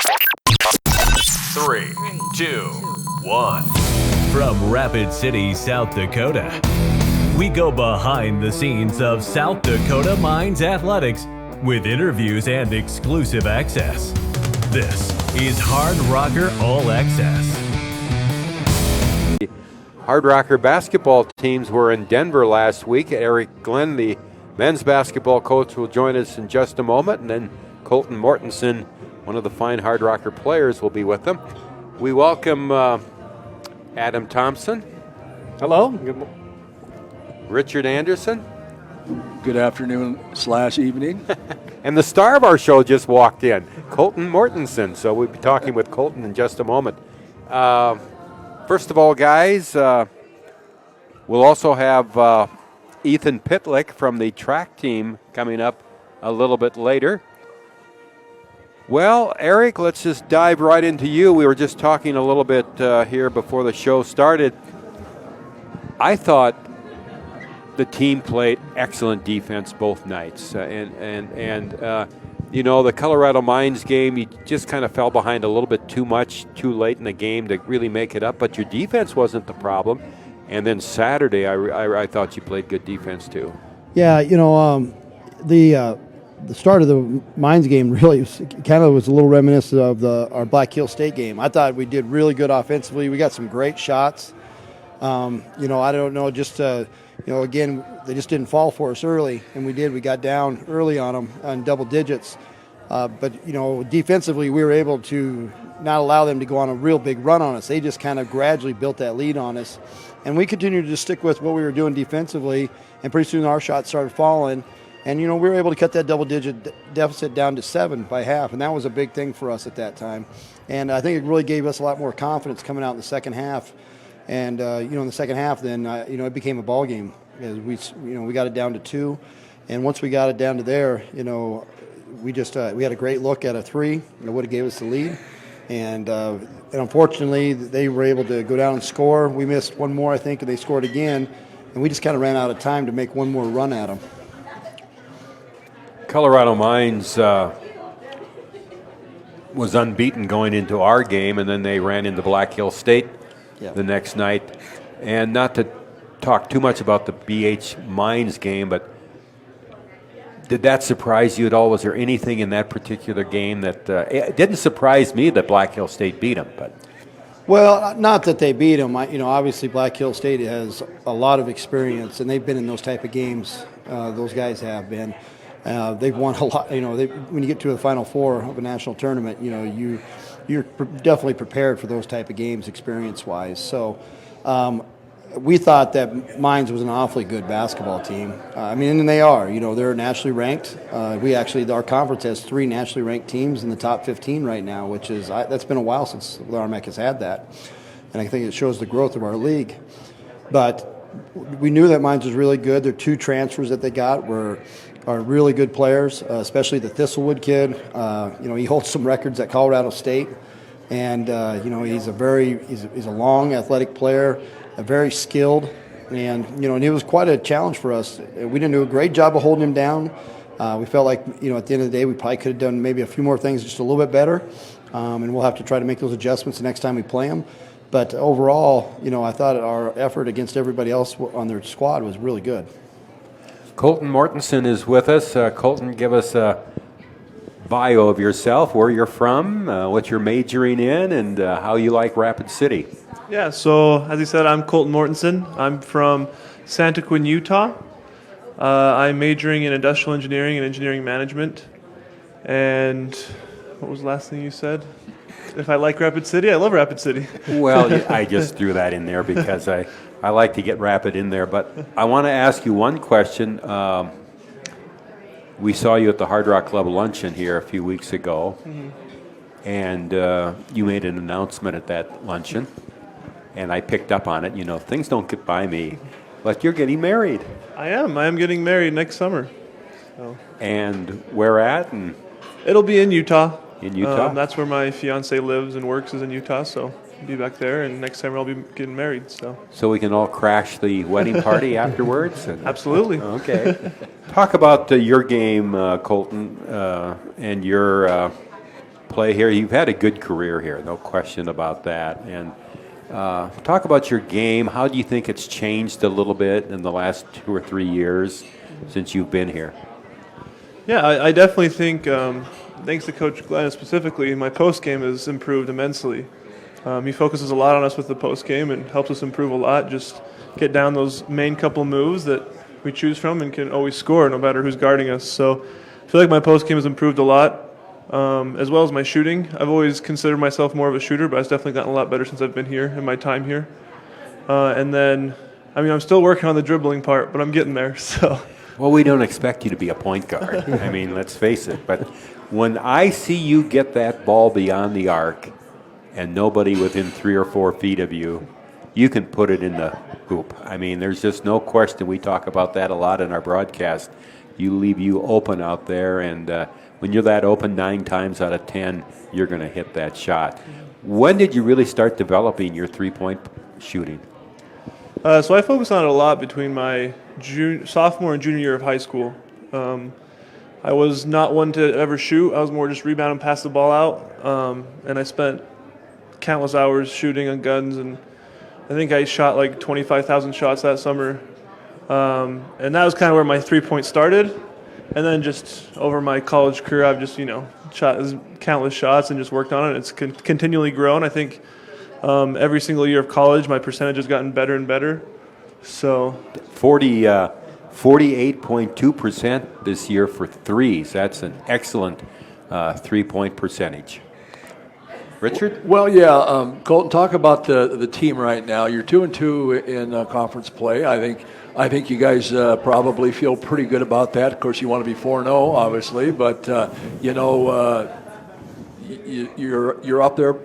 3, 2, 1. From Rapid City, South Dakota, we go behind the scenes of South Dakota Mines Athletics with interviews and exclusive access. This is Hard Rocker All Access. Hard Rocker basketball teams were in Denver last week. Eric Glenn, the men's basketball coach, will join us in just a moment, and then Kolten Mortensen, one of the fine Hard Rocker players, will be with them. We welcome Adam Thomsen. Hello. Richard Anderson. Good afternoon/evening. And the star of our show just walked in, Kolten Mortensen. So we'll be talking with Kolten in just a moment. First of all, guys, we'll also have Ethan Pitlick from the track team coming up a little bit later. Well, Eric, let's just dive right into you. We were just talking a little bit here before the show started. I thought the team played excellent defense both nights. You know, the Colorado Mines game, you just kind of fell behind a little bit too much, too late in the game to really make it up. But your defense wasn't the problem. And then Saturday, I thought you played good defense too. Yeah, you know, the start of the Mines game really was a little reminiscent of our Black Hill State game. I thought we did really good offensively. We got some great shots. You know, I don't know, just you know, again, they just didn't fall for us early, and we did. We got down early on them on double digits. But, you know, defensively, we were able to not allow them to go on a real big run on us. They just kind of gradually built that lead on us. And we continued to stick with what we were doing defensively, and pretty soon our shots started falling. And, you know, we were able to cut that double-digit deficit down to 7 by half, and that was a big thing for us at that time. And I think it really gave us a lot more confidence coming out in the second half. And, you know, in the second half, then, you know, it became a ball game. As we got it down to 2. And once we got it down to there, you know, we just we had a great look at a 3 that would have gave us the lead. And unfortunately, they were able to go down and score. We missed one more, I think, and they scored again. And we just kind of ran out of time to make one more run at them. Colorado Mines was unbeaten going into our game, and then they ran into Black Hill State the next night. And not to talk too much about the BH Mines game, but did that surprise you at all? Was there anything in that particular game that it didn't surprise me that Black Hill State beat them? But well, not that they beat them. You know, obviously Black Hill State has a lot of experience, and they've been in those type of games. Those guys have been. They've won a lot. You know, when you get to the Final Four of a national tournament, you know, you're definitely prepared for those type of games experience-wise. So we thought that Mines was an awfully good basketball team. I mean, and they are. You know, they're nationally ranked. Our conference has 3 nationally ranked teams in the top 15 right now, which is that's been a while since the RMAC has had that, and I think it shows the growth of our league. But we knew that Mines was really good. Their 2 transfers that they got are really good players, especially the Thistlewood kid. You know, he holds some records at Colorado State, and you know, he's a long, athletic player, very skilled, and you know, and it was quite a challenge for us. We didn't do a great job of holding him down. We felt like, you know, at the end of the day, we probably could have done maybe a few more things just a little bit better, and we'll have to try to make those adjustments the next time we play them. But overall, you know, I thought our effort against everybody else on their squad was really good. Kolten Mortensen is with us. Kolten, give us a bio of yourself, where you're from, what you're majoring in, and how you like Rapid City. Yeah, so as you said, I'm Kolten Mortensen. I'm from Santa Quinn, Utah. I'm majoring in industrial engineering and engineering management. And what was the last thing you said? If I like Rapid City? I love Rapid City. Well, I just threw that in there because I like to get Rapid in there. But I want to ask you one question. We saw you at the Hard Rock Club luncheon here a few weeks ago, and you made an announcement at that luncheon, and I picked up on it. You know, things don't get by me, but you're getting married. I am getting married next summer. So. And where at? And it'll be in Utah. In Utah? That's where my fiance lives and works, is in Utah, so I'll be back there, and next summer I'll be getting married. So we can all crash the wedding party afterwards? Absolutely. Okay. Talk about your game, Kolten, and your play here. You've had a good career here, no question about that. And talk about your game. How do you think it's changed a little bit in the last 2 or 3 years since you've been here? Yeah, I definitely think, thanks to Coach Glenn specifically, my post game has improved immensely. He focuses a lot on us with the post game and helps us improve a lot. Just get down those main couple moves that we choose from and can always score no matter who's guarding us. So I feel like my post game has improved a lot, as well as my shooting. I've always considered myself more of a shooter, but I've definitely gotten a lot better since I've been here in my time here. And then, I'm still working on the dribbling part, but I'm getting there. So. Well, we don't expect you to be a point guard. Let's face it. But when I see you get that ball beyond the arc and nobody within 3 or 4 feet of you, you can put it in the hoop. There's just no question. We talk about that a lot in our broadcast. You leave you open out there, and when you're that open 9 times out of 10, you're going to hit that shot. When did you really start developing your three-point shooting? So I focused on it a lot between my sophomore and junior year of high school. I was not one to ever shoot. I was more just rebound and pass the ball out. And I spent countless hours shooting on guns, and I think I shot like 25,000 shots that summer. And that was kind of where my three-point started. And then just over my college career, I've just, shot countless shots and just worked on it. It's continually grown. I think every single year of college, my percentage has gotten better and better. So 48.2% this year for threes. That's an excellent three-point percentage. Richard? Well, yeah, Kolten, talk about the team right now. You're 2-2 in conference play. I think you guys probably feel pretty good about that. Of course, you want to be 4-0, obviously, but you're up there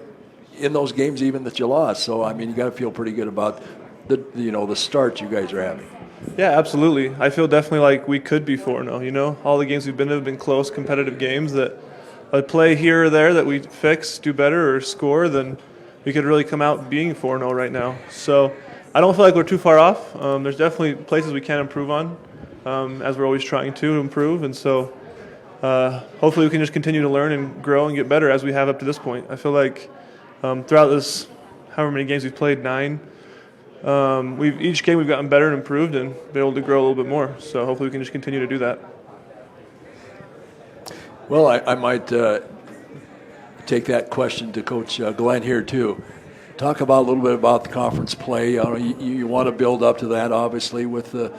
in those games even that you lost. So you got to feel pretty good about the start you guys are having. Yeah, absolutely. I feel definitely like we could be 4-0. All the games we've been in have been close, competitive games that a play here or there that we fix, do better, or score, then we could really come out being 4-0 right now. So I don't feel like we're too far off. There's definitely places we can improve on, as we're always trying to improve. And so hopefully we can just continue to learn and grow and get better as we have up to this point. I feel like throughout this, however many games we've played, 9, each game we've gotten better and improved and been able to grow a little bit more. So hopefully we can just continue to do that. Well, I might take that question to Coach Glenn here too. Talk about a little bit about the conference play. You want to build up to that, obviously, with a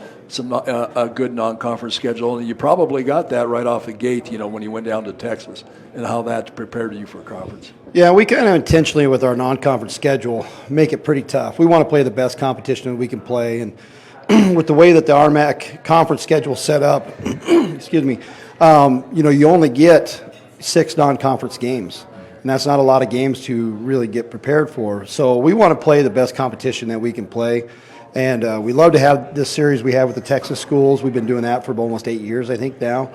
good non-conference schedule, and you probably got that right off the gate. When you went down to Texas, and how that prepared you for conference. Yeah, we kind of intentionally, with our non-conference schedule, make it pretty tough. We want to play the best competition we can play, and with the way that the RMAC conference schedule is set up, excuse me, you only get 6 non-conference games, and that's not a lot of games to really get prepared for. So we want to play the best competition that we can play, and we love to have this series we have with the Texas schools. We've been doing that for almost 8 years, I think, now.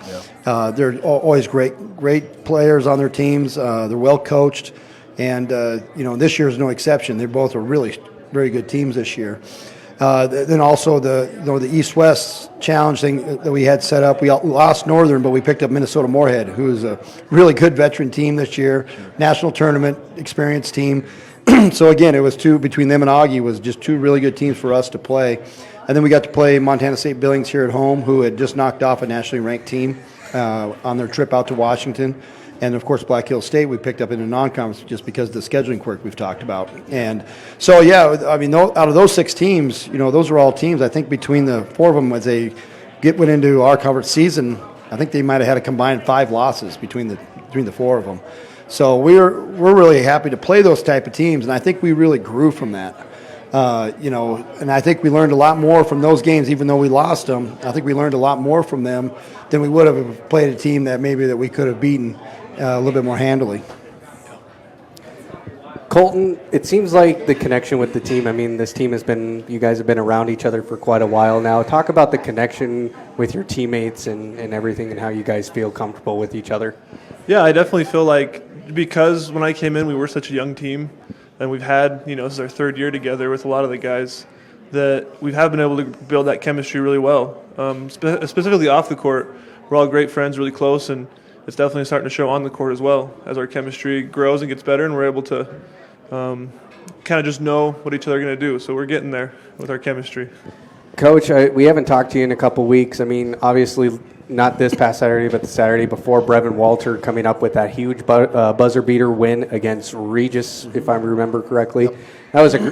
Yeah. They're always great players on their teams. They're well coached, and this year is no exception. They both are really very good teams this year. Then also the East-West challenge thing that we had set up. We lost Northern, but we picked up Minnesota Moorhead, who is a really good veteran team this year, national tournament experienced team. So again, it was between them and Augie was just 2 really good teams for us to play. And then we got to play Montana State Billings here at home, who had just knocked off a nationally ranked team on their trip out to Washington. And, of course, Black Hills State we picked up in a non-conference just because of the scheduling quirk we've talked about. And so, yeah, out of those 6 teams, those are all teams. I think between the 4 of them, as they went into our conference season, I think they might have had a combined 5 losses between the 4 of them. So we're really happy to play those type of teams, and I think we really grew from that. And I think we learned a lot more from those games, even though we lost them. I think we learned a lot more from them than we would have played a team that we could have beaten a little bit more handily. Kolten, it seems like the connection with the team, this team you guys have been around each other for quite a while now. Talk about the connection with your teammates and everything and how you guys feel comfortable with each other. Yeah, I definitely feel like because when I came in, we were such a young team, and we've had, this is our 3rd year together with a lot of the guys, that we have been able to build that chemistry really well. Specifically off the court, we're all great friends, really close, and it's definitely starting to show on the court as well as our chemistry grows and gets better, and we're able to kind of just know what each other are going to do. So we're getting there with our chemistry. Coach, we haven't talked to you in a couple weeks. I mean, obviously not this past Saturday, but the Saturday before, Brevin Walter coming up with that huge buzzer beater win against Regis, if I remember correctly. Yep.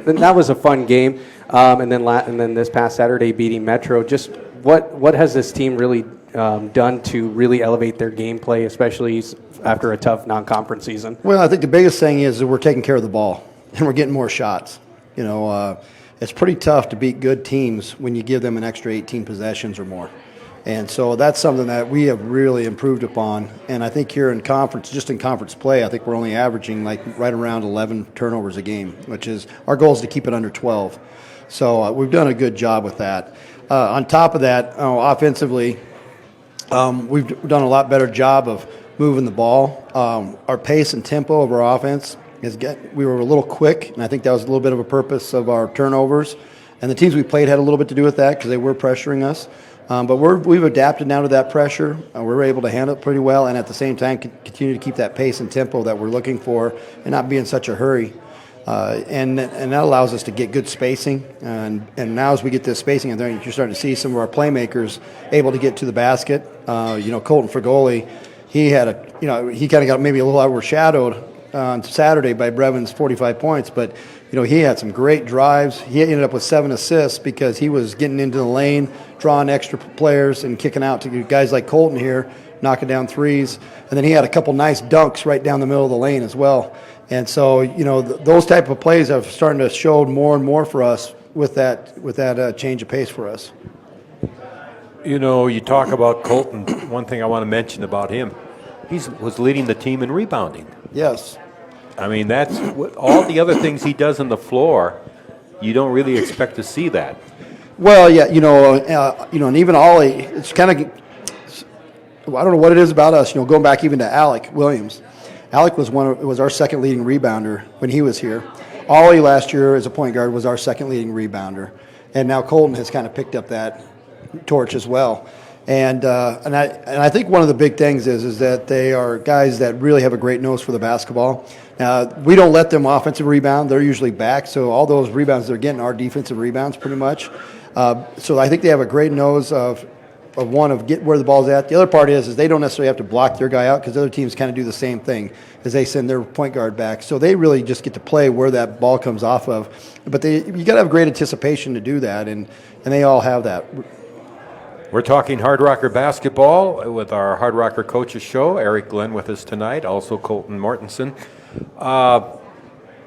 That was a fun game. And then this past Saturday beating Metro. Just what has this team really done to really elevate their gameplay, especially after a tough non-conference season? Well, I think the biggest thing is that we're taking care of the ball and we're getting more shots. It's pretty tough to beat good teams when you give them an extra 18 possessions or more. And so that's something that we have really improved upon. And I think here in conference, just in conference play, I think we're only averaging like right around 11 turnovers a game, which is our goal is to keep it under 12. So we've done a good job with that. On top of that, offensively, we've done a lot better job of moving the ball. Our pace and tempo of our offense we were a little quick, and I think that was a little bit of a purpose of our turnovers. And the teams we played had a little bit to do with that because they were pressuring us. But we've adapted now to that pressure. We're able to handle it pretty well, and at the same time continue to keep that pace and tempo that we're looking for and not be in such a hurry. And that allows us to get good spacing. And now as we get this spacing, and you're starting to see some of our playmakers able to get to the basket. Kolten Fragoli, he kind of got maybe a little overshadowed on Saturday by Brevin's 45 points, but he had some great drives. He ended up with 7 assists because he was getting into the lane, drawing extra players and kicking out to guys like Kolten here, knocking down threes. And then he had a couple nice dunks right down the middle of the lane as well. And so, those type of plays have starting to show more and more for us with that change of pace for us. You talk about Kolten. One thing I want to mention about him, he was leading the team in rebounding. Yes. I mean, that's all the other things he does on the floor. You don't really expect to see that. Well, yeah, and even Ollie, it's kind of, I don't know what it is about us. Going back even to Alec Williams. Alec was our second leading rebounder when he was here. Ollie last year as a point guard was our second leading rebounder, and now Kolten has kind of picked up that torch as well. And I think one of the big things is that they are guys that really have a great nose for the basketball. We don't let them offensive rebound. They're usually back, so all those rebounds they're getting are defensive rebounds pretty much. So I think they have a great nose of get where the ball's at. The other part is they don't necessarily have to block their guy out because other teams kind of do the same thing as they send their point guard back. So they really just get to play where that ball comes off of. But you got to have great anticipation to do that, and they all have that. We're talking Hard Rocker basketball with our Hard Rocker Coaches Show. Eric Glenn with us tonight, also Kolten Mortensen.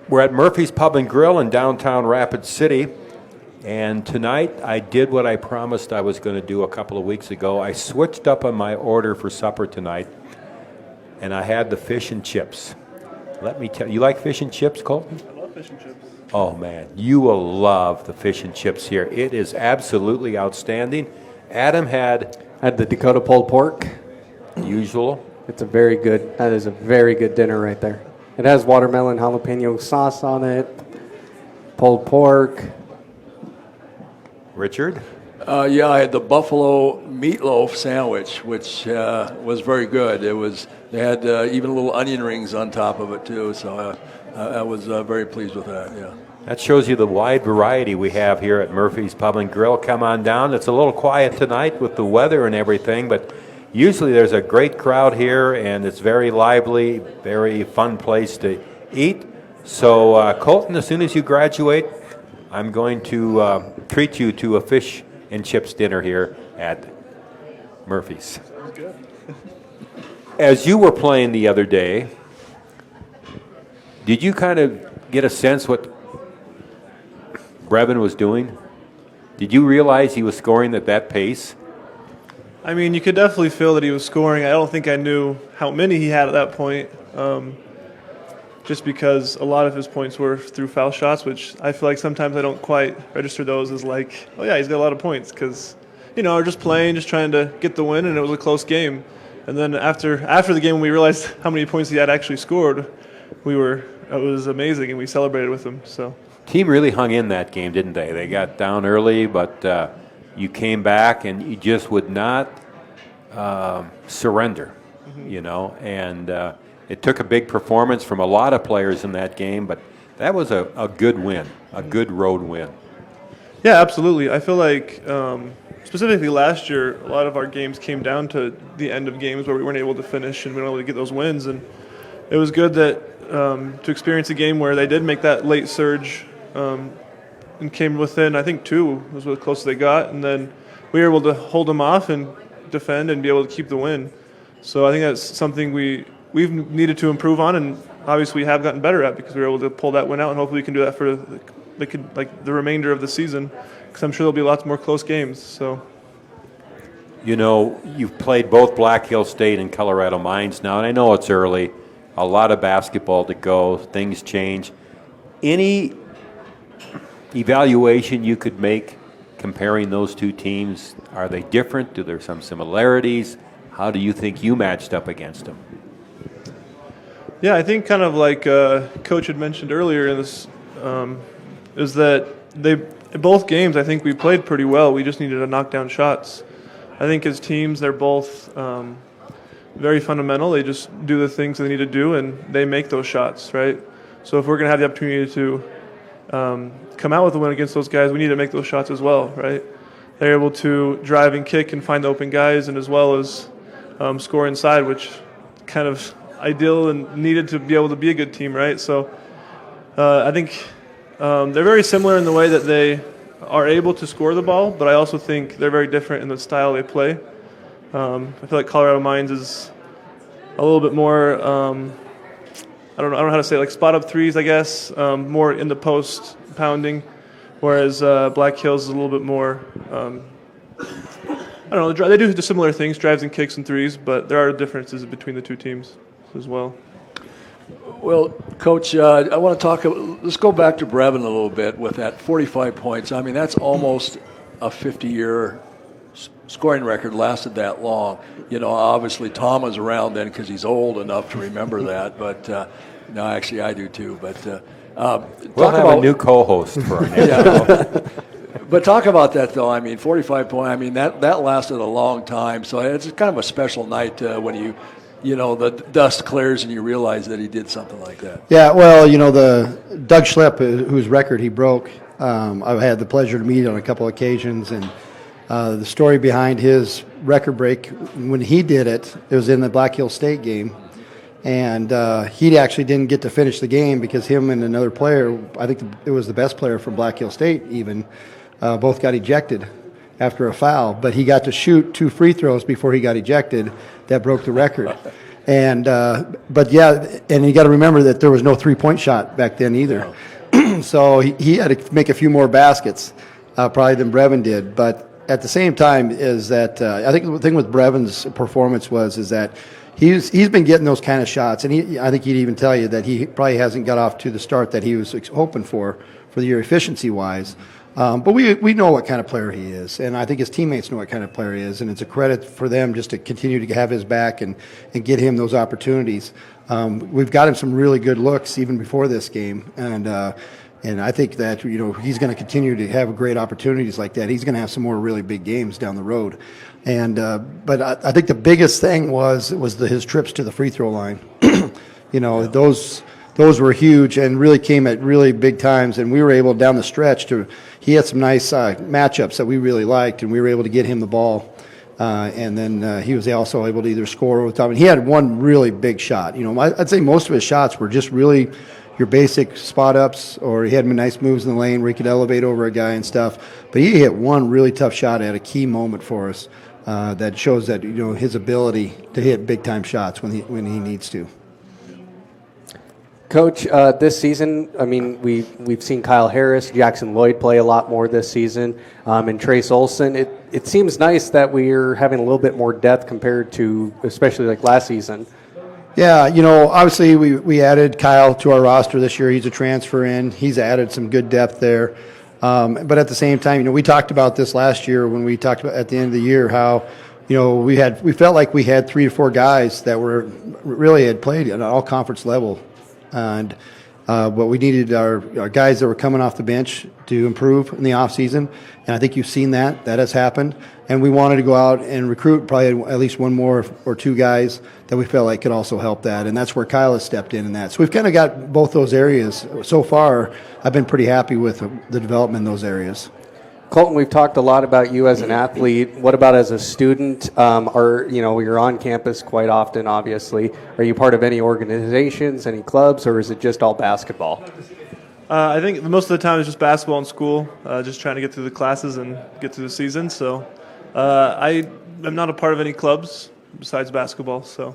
We're at Murphy's Pub and Grill in downtown Rapid City. And tonight I did what I promised I was going to do a couple of weeks ago. I switched up on my order for supper tonight, and I had the fish and chips. Let me tell you, like fish and chips, Kolten? I love fish and chips. Oh, man, you will love the fish and chips here. It is absolutely outstanding. Adam had the Dakota pulled pork. Usual. That is a very good dinner right there. It has watermelon jalapeno sauce on it, pulled pork. Richard? I had the buffalo meatloaf sandwich, which was very good. They had even little onion rings on top of it too, so I was very pleased with that. Yeah. That shows you the wide variety we have here at Murphy's Pub and Grill. Come on down. It's a little quiet tonight with the weather and everything, but usually there's a great crowd here, and it's very lively, very fun place to eat. So, Kolten, as soon as you graduate, I'm going to treat you to a fish and chips dinner here at Murphy's. Sounds good. As you were playing the other day, did you kind of get a sense what Brevin was doing? Did you realize he was scoring at that pace? I mean, you could definitely feel that he was scoring. I don't think I knew how many he had at that point, just because a lot of his points were through foul shots, which I feel like sometimes I don't quite register those as like, oh yeah, he's got a lot of points, because, we're just playing, just trying to get the win, and it was a close game. And then after the game, when we realized how many points he had actually scored, it was amazing, and we celebrated with him. So. Team really hung in that game, didn't they? They got down early, but you came back and you just would not surrender. you know, and it took a big performance from a lot of players in that game, but that was a good win, a good road win. Yeah, absolutely. I feel like specifically last year, a lot of our games came down to the end of games where we weren't able to finish and we weren't able to get those wins. And it was good that to experience a game where they did make that late surge and came within, I think, 2 was the closest they got. And then we were able to hold them off and defend and be able to keep the win. So I think that's something we've needed to improve on, and obviously we have gotten better at, because we were able to pull that win out, and hopefully we can do that for the remainder of the season, because I'm sure there'll be lots more close games. So, you know, you've played both Black Hill State and Colorado Mines now, and I know it's early, a lot of basketball to go, things change. Any evaluation you could make comparing those two teams? Are they different? Do there some similarities? How do you think you matched up against them? Yeah, I think kind of like Coach had mentioned earlier in this, is that both games, I think we played pretty well. We just needed to knock down shots. I think as teams, they're both very fundamental. They just do the things they need to do, and they make those shots, right? So if we're going to have the opportunity to come out with a win against those guys, we need to make those shots as well, right? They're able to drive and kick and find the open guys, and as well as score inside, which kind of ideal and needed to be able to be a good team, right? So I think they're very similar in the way that they are able to score the ball, but I also think they're very different in the style they play. I feel like Colorado Mines is a little bit more, I don't know how to say it, like spot up threes, I guess, more in the post pounding, whereas Black Hills is a little bit more, I don't know, they do similar things, drives and kicks and threes, but there are differences between the two teams as well. Well, Coach, I want to talk. Let's go back to Brevin a little bit with that 45 points. I mean, that's almost a 50-year scoring record, lasted that long. You know, obviously Tom was around then because he's old enough to remember that. But no, actually I do too. But we'll have a new co-host for our next show. But talk about that, though. I mean, 45 points. I mean, that lasted a long time. So it's kind of a special night when you know, the dust clears and you realize that he did something like that. Yeah, well, you know, the Doug Schlepp, whose record he broke, I've had the pleasure to meet on a couple of occasions, and the story behind his record break, when he did it, it was in the Black Hill State game, and he actually didn't get to finish the game because him and another player, I think it was the best player from Black Hill State even, both got ejected after a foul, but he got to shoot 2 free throws before he got ejected. That broke the record. And but yeah, and you got to remember that there was no 3-point shot back then either. So he had to make a few more baskets probably than Brevin did. But at the same time is that I think the thing with Brevin's performance is that he's been getting those kind of shots, and I think he'd even tell you that he probably hasn't got off to the start that he was hoping for the year efficiency wise. But we know what kind of player he is, and I think his teammates know what kind of player he is, and it's a credit for them just to continue to have his back and get him those opportunities. We've got him some really good looks even before this game, and I think that, you know, he's going to continue to have great opportunities like that. He's going to have some more really big games down the road, and but I think the biggest thing was his trips to the free throw line. You know, those were huge and really came at really big times, and we were able down the stretch he had some nice matchups that we really liked, and we were able to get him the ball, and then he was also able to either score with time. And he had one really big shot. You know, I'd say most of his shots were just really your basic spot ups, or he had nice moves in the lane where he could elevate over a guy and stuff. But he hit one really tough shot at a key moment for us that shows that, you know, his ability to hit big time shots when he needs to. Coach, this season, I mean, we've seen Kyle Harris, Jackson Lloyd play a lot more this season, and Trace Olson. It seems nice that we're having a little bit more depth compared to, especially like last season. Yeah, you know, obviously we added Kyle to our roster this year. He's a transfer in. He's added some good depth there. But at the same time, you know, we talked about this last year when we talked about at the end of the year how, you know, we felt like we had 3 or 4 guys that really had played at an all-conference level. And But we needed our guys that were coming off the bench to improve in the offseason, and I think you've seen that. That has happened. And we wanted to go out and recruit probably at least one more or two guys that we felt like could also help that, and that's where Kyle has stepped in that. So we've kind of got both those areas. So far, I've been pretty happy with the development in those areas. Kolten, we've talked a lot about you as an athlete. What about as a student? You're on campus quite often, obviously. Are you part of any organizations, any clubs, or is it just all basketball? I think most of the time it's just basketball in school, just trying to get through the classes and get through the season. So I am not a part of any clubs besides basketball. So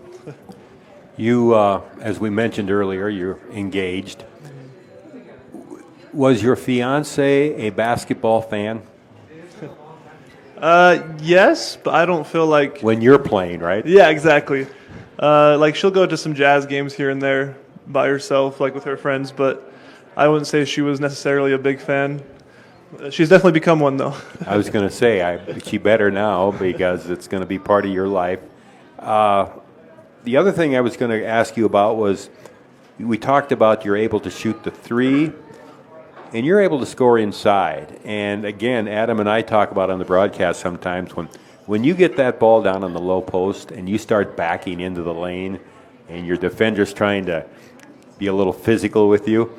You, as we mentioned earlier, you're engaged. Was your fiance a basketball fan? Yes, but I don't feel like... When you're playing, right? Yeah, exactly. She'll go to some Jazz games here and there by herself, like with her friends, but I wouldn't say she was necessarily a big fan. She's definitely become one, though. I was going to say, she better now because it's going to be part of your life. The other thing I was going to ask you about was, we talked about you're able to shoot the three, and you're able to score inside. And again, Adam and I talk about on the broadcast sometimes when you get that ball down on the low post and you start backing into the lane and your defender's trying to be a little physical with you,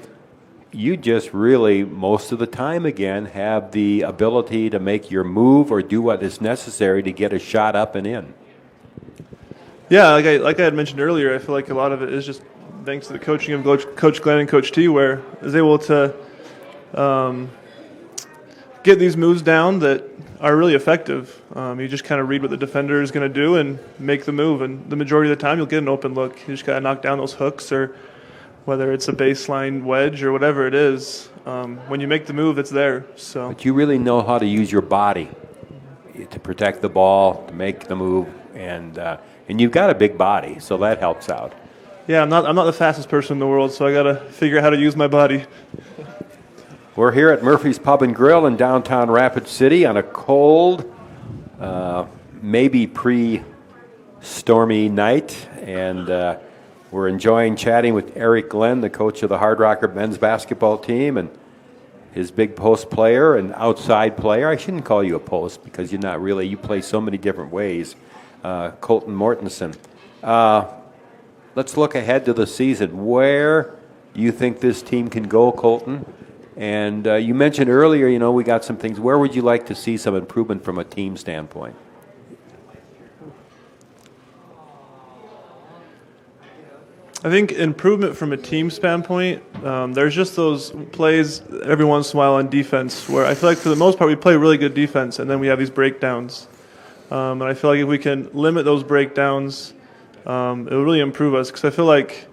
you just really, most of the time again, have the ability to make your move or do what is necessary to get a shot up and in. Yeah, like I had mentioned earlier, I feel like a lot of it is just thanks to the coaching of Coach Glenn and Coach T, where I was able to get these moves down that are really effective. You just kind of read what the defender is going to do and make the move, and the majority of the time you'll get an open look. You just got to knock down those hooks, or whether it's a baseline wedge or whatever it is. When you make the move, it's there. So, but you really know how to use your body to protect the ball, to make the move, and you've got a big body, so that helps out. Yeah, I'm not the fastest person in the world, so I got to figure out how to use my body. We're here at Murphy's Pub and Grill in downtown Rapid City on a cold, maybe pre-stormy night, and we're enjoying chatting with Eric Glenn, the coach of the Hard Rocker men's basketball team, and his big post player and outside player. I shouldn't call you a post because you're not really. You play so many different ways. Kolten Mortensen. Let's look ahead to the season. Where do you think this team can go, Kolten? And you mentioned earlier, we got some things. Where would you like to see some improvement from a team standpoint? I think improvement from a team standpoint, there's just those plays every once in a while on defense where I feel like for the most part we play really good defense, and then we have these breakdowns. And I feel like if we can limit those breakdowns, it will really improve us, because I feel like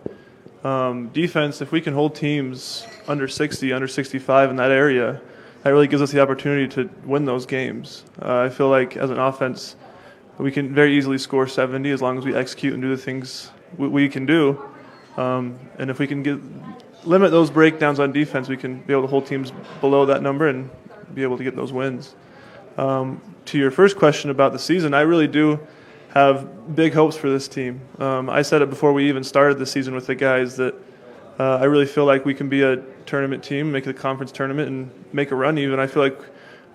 defense, if we can hold teams under 60, under 65 in that area, that really gives us the opportunity to win those games. I feel like as an offense, we can very easily score 70 as long as we execute and do the things we can do. And if we can limit those breakdowns on defense, we can be able to hold teams below that number and be able to get those wins. To your first question about the season, I really do have big hopes for this team. I said it before we even started the season with the guys that I really feel like we can be a tournament team, make the conference tournament, and make a run even. I feel like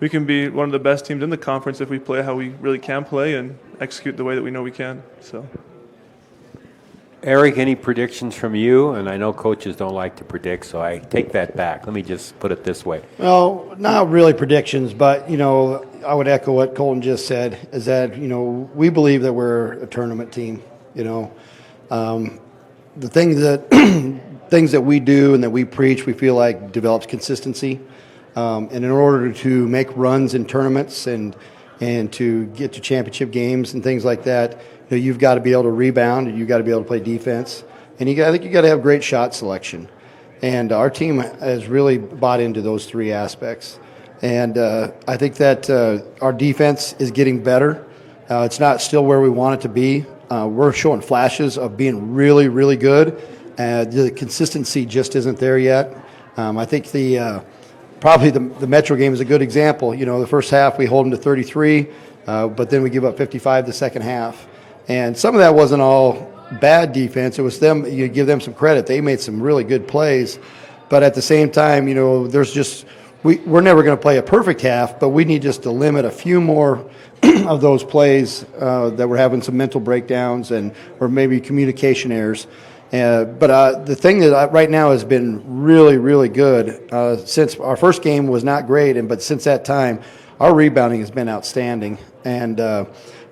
we can be one of the best teams in the conference if we play how we really can play and execute the way that we know we can. So, Eric, any predictions from you? And I know coaches don't like to predict, so I take that back. Let me just put it this way. Well, not really predictions, but, I would echo what Kolten just said, is that, we believe that we're a tournament team. The things that we do and that we preach, we feel like develops consistency. And in order to make runs in tournaments and to get to championship games and things like that, you've got to be able to rebound, and you've got to be able to play defense, and I think you got to have great shot selection. And our team has really bought into those three aspects. And I think that our defense is getting better. It's not still where we want it to be. We're showing flashes of being really, really good. The consistency just isn't there yet. I think probably the Metro game is a good example. The first half we hold them to 33, but then we give up 55 the second half. And some of that wasn't all bad defense. It was them. You give them some credit. They made some really good plays, but at the same time, there's just we're never going to play a perfect half, but we need just to limit a few more of those plays that we're having some mental breakdowns or maybe communication errors. But the thing that right now has been really, really good since our first game was not great, but since that time, our rebounding has been outstanding, and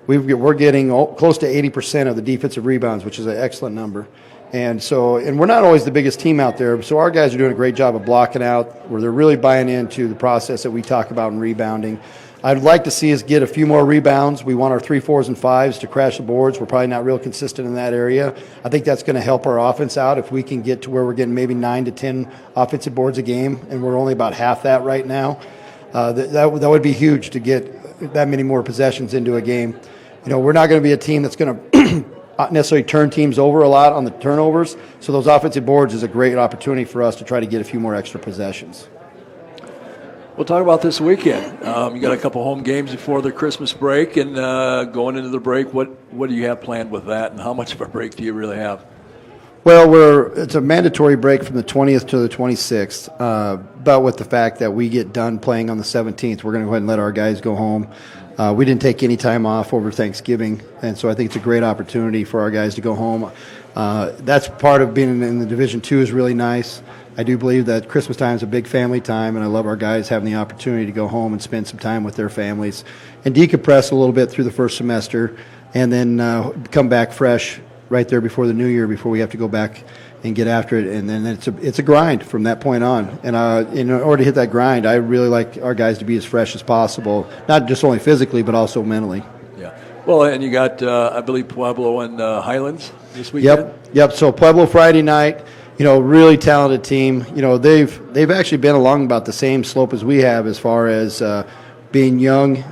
we're getting close to 80% of the defensive rebounds, which is an excellent number. And we're not always the biggest team out there, so our guys are doing a great job of blocking out, where they're really buying into the process that we talk about in rebounding. I'd like to see us get a few more rebounds. We want our 3, 4s, and 5s to crash the boards. We're probably not real consistent in that area. I think that's going to help our offense out if we can get to where we're getting maybe 9 to 10 offensive boards a game, and we're only about half that right now. That would be huge to get that many more possessions into a game. We're not going to be a team that's going to necessarily turn teams over a lot on the turnovers, so those offensive boards is a great opportunity for us to try to get a few more extra possessions. We'll talk about this weekend. You got a couple home games before the Christmas break, and going into the break, what do you have planned with that, and how much of a break do you really have? Well, it's a mandatory break from the 20th to the 26th, but with the fact that we get done playing on the 17th, we're going to go ahead and let our guys go home. We didn't take any time off over Thanksgiving, and so I think it's a great opportunity for our guys to go home. That's part of being in the Division II is really nice. I do believe that Christmas time is a big family time, and I love our guys having the opportunity to go home and spend some time with their families and decompress a little bit through the first semester, and then come back fresh right there before the new year, before we have to go back and get after it. And then it's a grind from that point on. And in order to hit that grind, I really like our guys to be as fresh as possible, not just only physically but also mentally. Yeah. Well, and you got, I believe, Pueblo and Highlands this weekend? Yep. So Pueblo Friday night. Really talented team. They've actually been along about the same slope as we have as far as being young.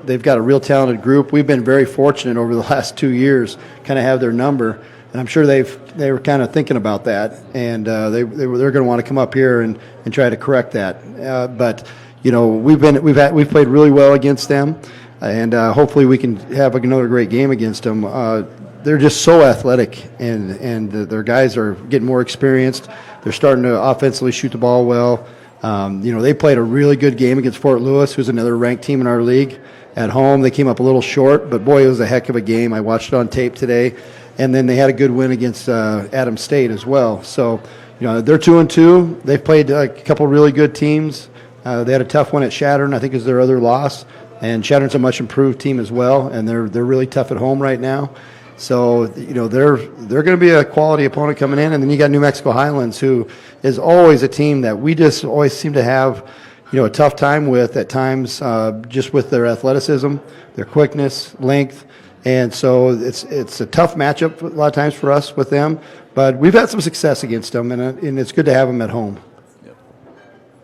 They've got a real talented group. We've been very fortunate over the last 2 years, kind of have their number, and I'm sure they were kind of thinking about that, and they're going to want to come up here and try to correct that. But we've played really well against them, and hopefully we can have another great game against them. They're just so athletic, and their guys are getting more experienced. They're starting to offensively shoot the ball well. They played a really good game against Fort Lewis, who's another ranked team in our league. At home, they came up a little short, but boy, it was a heck of a game. I watched it on tape today, and then they had a good win against Adam State as well. So, they're 2-2. They've played a couple really good teams. They had a tough one at Shattern, I think, is their other loss, and Shattern's a much improved team as well, and they're really tough at home right now. So, they're going to be a quality opponent coming in. And then you got New Mexico Highlands, who is always a team that we just always seem to have, a tough time with at times, just with their athleticism, their quickness, length. And so it's a tough matchup a lot of times for us with them. But we've had some success against them, and it's good to have them at home.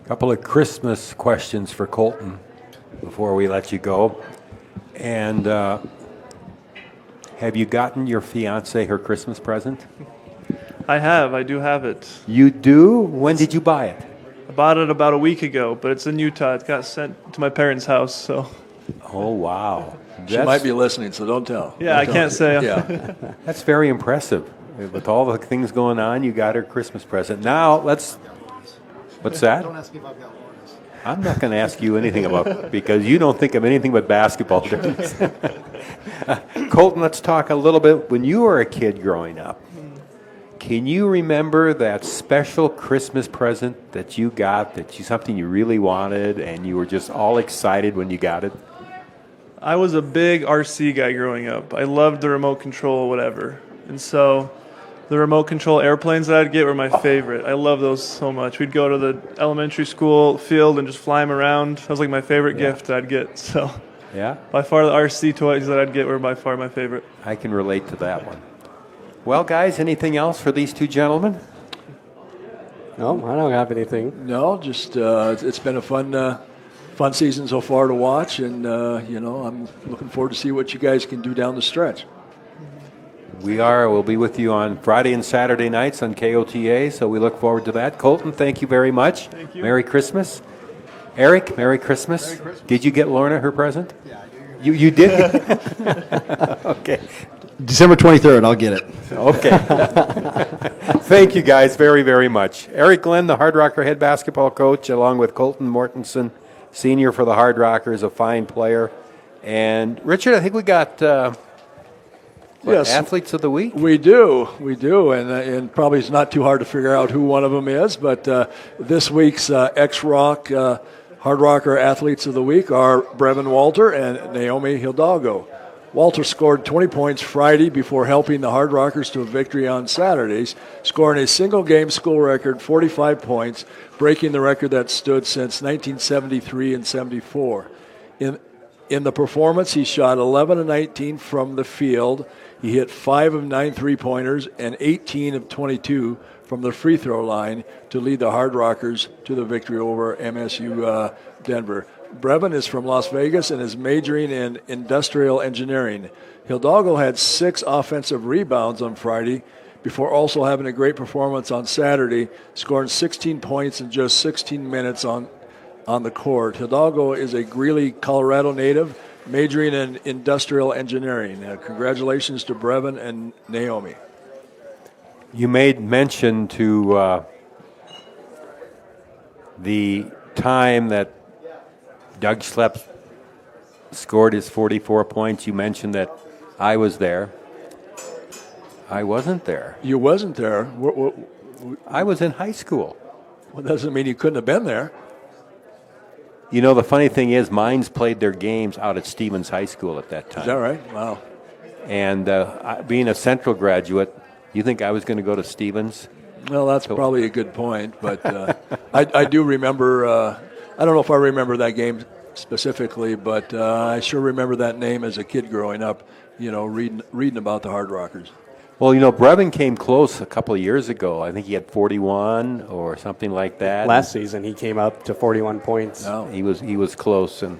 A couple of Christmas questions for Kolten before we let you go. And have you gotten your fiancée her Christmas present? I have. I do have it. You do? When did you buy it? I bought it about a week ago, but it's in Utah. It got sent to my parents' house, so. Oh, wow. She might be listening, so don't tell. Yeah, I can't say. Yeah. That's very impressive. With all the things going on, you got her Christmas present. Now, what's that? Don't ask me if I've got Lawrence. I'm not going to ask you anything about because you don't think of anything but basketball. Kolten, let's talk a little bit. When you were a kid growing up, can you remember that special Christmas present that you got, something you really wanted, and you were just all excited when you got it? I was a big RC guy growing up. I loved the remote control, whatever. And so the remote control airplanes that I'd get were my favorite. I love those so much. We'd go to the elementary school field and just fly them around. That was like my favorite gift that I'd get. So yeah, by far the RC toys that I'd get were by far my favorite. I can relate to that one. Well, guys, anything else for these two gentlemen? No, I don't have anything. No, just it's been a fun season so far to watch, and I'm looking forward to see what you guys can do down the stretch. We'll be with you on Friday and Saturday nights on KOTA, so we look forward to that. Kolten, thank you very much. Thank you. Merry Christmas. Eric, Merry Christmas. Merry Christmas. Did you get Lorna her present? Yeah, I do. You did? Okay. December 23rd, I'll get it. Okay. Thank you guys very, very much. Eric Glenn, the Hard Rocker head basketball coach, along with Kolten Mortensen, senior for the Hard Rockers, a fine player. And Richard, I think we got Yes. athletes of the week. We do, and probably it's not too hard to figure out who one of them is. But this week's X-Rock Hard Rocker athletes of the week are Brevin Walter and Naomi Hidalgo. Walter scored 20 points Friday before helping the Hard Rockers to a victory on Saturdays, scoring a single-game school record 45 points, breaking the record that stood since 1973 and 74. In the performance, he shot 11 of 19 from the field. He hit 5 of 9 three-pointers and 18 of 22 from the free throw line to lead the Hard Rockers to the victory over MSU Denver. Brevin is from Las Vegas and is majoring in industrial engineering. Hidalgo had 6 offensive rebounds on Friday before also having a great performance on Saturday, scoring 16 points in just 16 minutes on the court. Hidalgo is a Greeley, Colorado native, majoring in industrial engineering. Congratulations to Brevin and Naomi. You made mention to the time that Doug Schlepp scored his 44 points. You mentioned that I was there. I wasn't there. You wasn't there. I was in high school. Well, doesn't mean you couldn't have been there. You know, the funny thing is, Mines played their games out at Stevens High School at that time. Is that right? Wow. And being a Central graduate, you think I was going to go to Stevens? Well, that's probably a good point, but I do remember. I don't know if I remember that game specifically, but I sure remember that name as a kid growing up. You know, reading about the Hard Rockers. Well, you know, Brevin came close a couple of years ago. I think he had 41 or something like that. Last season, he came up to 41 points. Oh. He was close, and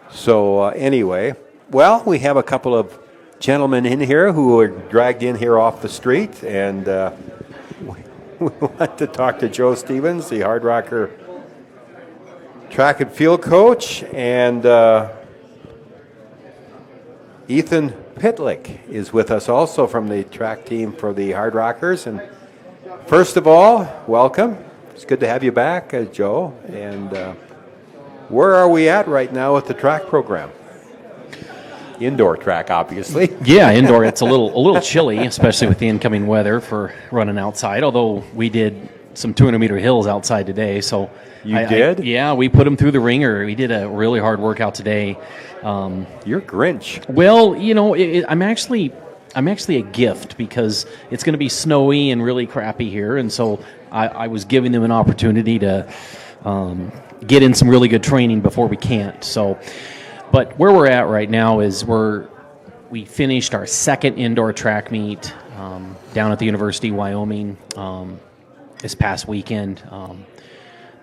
so anyway, well, we have a couple of gentlemen in here who were dragged in here off the street, and we want to talk to Joe Stevens, the Hard Rocker track and field coach, and Ethan Pitlick is with us also from the track team for the Hard Rockers. And first of all, welcome. It's good to have you back, Joe. And where are we at right now with the track program? Indoor track, obviously. Yeah, indoor. It's a little chilly, especially with the incoming weather for running outside. Although we did some 200-meter hills outside today, so you did? Yeah, we put them through the ringer. We did a really hard workout today. You're Grinch. Well, you know, I'm actually a gift because it's going to be snowy and really crappy here, and so I was giving them an opportunity to get in some really good training before we can't. So, but where we're at right now is we finished our second indoor track meet down at the University of Wyoming this past weekend.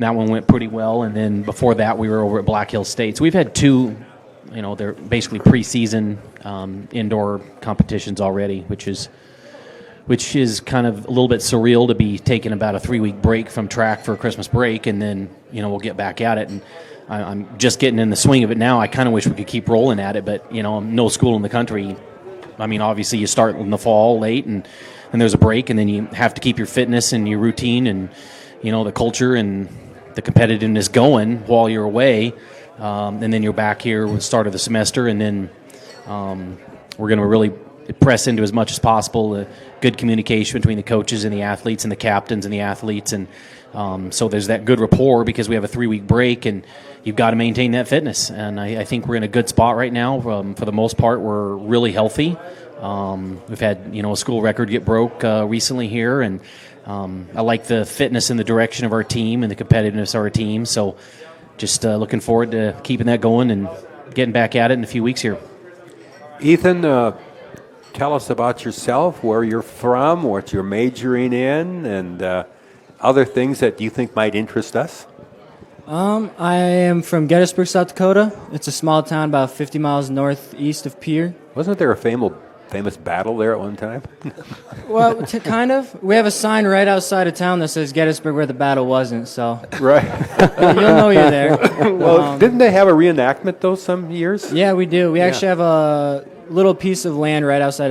That one went pretty well, and then before that we were over at Black Hills State. So we've had 2, you know, they're basically preseason indoor competitions already, which is kind of a little bit surreal to be taking about a 3-week break from track for Christmas break, and then, you know, we'll get back at it. And I'm just getting in the swing of it now. I kind of wish we could keep rolling at it, but, you know, no school in the country. I mean, obviously you start in the fall late, and there's a break, and then you have to keep your fitness and your routine and, you know, the culture and the competitiveness going while you're away. And then you're back here with the start of the semester, and then we're going to really press into as much as possible good communication between the coaches and the athletes and the captains and the athletes. And so there's that good rapport because we have a 3-week break, and you've got to maintain that fitness. And I think we're in a good spot right now. For the most part, we're really healthy. We've had, you know, a school record get broke recently here, and I like the fitness and the direction of our team and the competitiveness of our team. So just looking forward to keeping that going and getting back at it in a few weeks here. Ethan, tell us about yourself, where you're from, what you're majoring in, and other things that you think might interest us. I am from Gettysburg, South Dakota. It's a small town about 50 miles northeast of Pierre. Wasn't there a famous battle there at one time? Well, kind of. We have a sign right outside of town that says Gettysburg where the battle wasn't, so. Right. You'll know you're there. Well, didn't they have a reenactment, though, some years? Yeah, we do. We actually have a little piece of land right outside